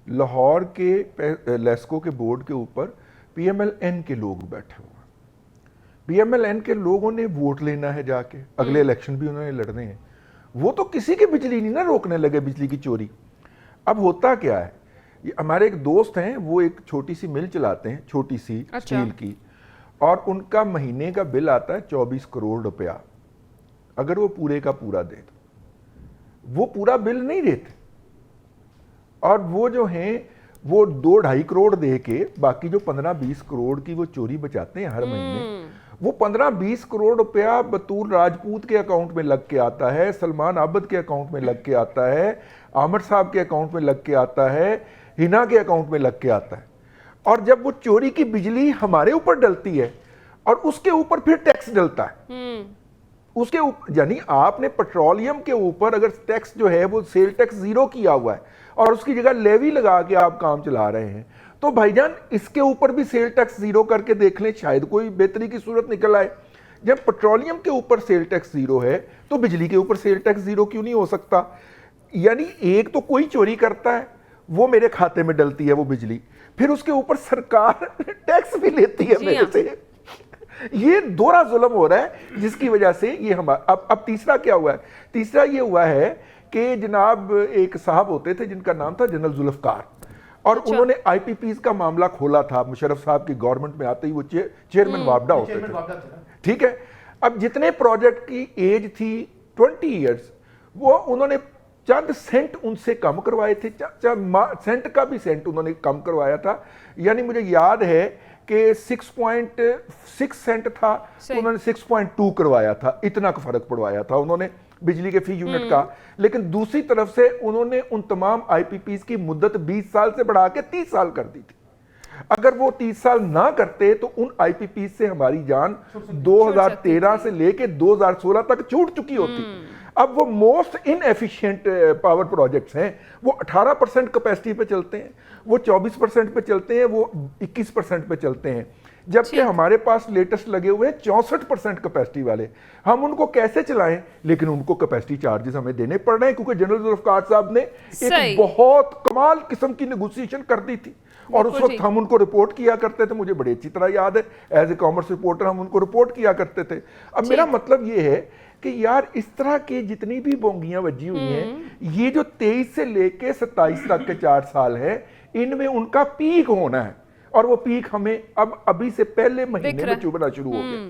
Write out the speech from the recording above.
लाहौर के लेस्को के बोर्ड के ऊपर PMLN के लोग बैठे हुए हैं। PMLN के लोगों ने वोट लेना है जाके, अगले इलेक्शन भी उन्होंने लड़ने हैं। वो तो किसी की बिजली नहीं ना रोकने लगे, बिजली की चोरी। अब होता क्या है, ये हमारे एक दोस्त हैं, वो एक छोटी सी मिल चलाते हैं, छोटी सी स्टील की, और उनका महीने का बिल आता है 24 करोड़ रुपया। अगर वो पूरे का पूरा दे तो वो पूरा बिल नहीं देते, और वो जो हैं वो 2-2.5 करोड़ दे के बाकी जो 15-20 करोड़ की वो चोरी बचाते हैं हर महीने। वो 15-20 करोड़ रुपया बतूर राजपूत के अकाउंट में लग के आता है, सलमान आबद के अकाउंट में लग के आता है, आमिर साहब के अकाउंट में लग के आता है, हिना के अकाउंट में लग के आता है। और जब वो चोरी की बिजली हमारे ऊपर डलती है और उसके ऊपर फिर टैक्स डलता है, उसके ऊपर, यानी आपने पेट्रोलियम के ऊपर अगर टैक्स जो है वो सेल टैक्स 0 किया हुआ है और उसकी जगह लेवी लगा के आप काम चला रहे हैं, तो भाईजान इसके ऊपर भी सेल टैक्स 0 करके देख लें, शायद कोई बेहतरी की सूरत निकल आए। जब पेट्रोलियम के ऊपर सेल टैक्स 0 है तो बिजली के ऊपर सेल टैक्स 0 क्यों नहीं हो सकता? यानी एक तो कोई चोरी करता है, वो मेरे खाते में डलती है वो बिजली, फिर उसके ऊपर सरकार टैक्स भी लेती है मेरे से। ये दोहरा जुल्म हो रहा है, जिसकी वजह से ये हमारा अब तीसरा क्या हुआ है? तीसरा ये हुआ है कि जनाब एक साहब होते थे जिनका नाम था जनरल जुल्फकार, और उन्होंने IPPs का मामला खोला था। मुशर्रफ साहब की गवर्नमेंट में आते ही वो चेयरमैन वापडा होते थे, ठीक है। अब जितने प्रोजेक्ट की एज थी 20 ईयर्स, वो उन्होंने चंद सेंट उनसे कम करवाए थे, सेंट का भी सेंट उन्होंने कम करवाया था। यानी मुझे याद है कि 6.6 सेंट था तो उन्होंने 6.2 करवाया था, इतना का फर्क पड़वाया था उन्होंने बिजली के फी यूनिट का। लेकिन दूसरी तरफ से उन्होंने उन तमाम IPPs की मुद्दत 20 साल से बढ़ा के 30 साल कर दी थी। अगर वो 30 साल ना करते तो उन IPPs से हमारी जान 2013 से लेके 2016 तक छूट चुकी होती। अब वो मोस्ट इनएफिशिएंट पावर प्रोजेक्ट्स हैं, वो 18% कैपेसिटी पे चलते हैं, वो 24% पे चलते हैं, वो 21% पे चलते हैं, जबकि हमारे पास लेटेस्ट लगे हुए हैं 64% कैपेसिटी वाले। हम उनको कैसे चलाएं? लेकिन उनको कैपेसिटी चार्जेस हमें देने पड़ रहे हैं, क्योंकि जनरल जुल्फकार साहब ने एक बहुत कमाल किस्म की नेगोशिएशन कर दी थी, और उस वक्त हम उनको रिपोर्ट किया करते थे। मुझे बड़ी अच्छी तरह याद है, एज ए कॉमर्स रिपोर्टर हम उनको रिपोर्ट किया करते थे। अब मेरा मतलब ये है कि यार इस तरह के जितनी भी बोंगियां बजी हुई हैं, ये जो 23 से लेके 27 तक के 4 साल है, इनमें उनका पीक होना है, और वो पीक हमें अब अभी से पहले महीने में चुभना शुरू हो गया।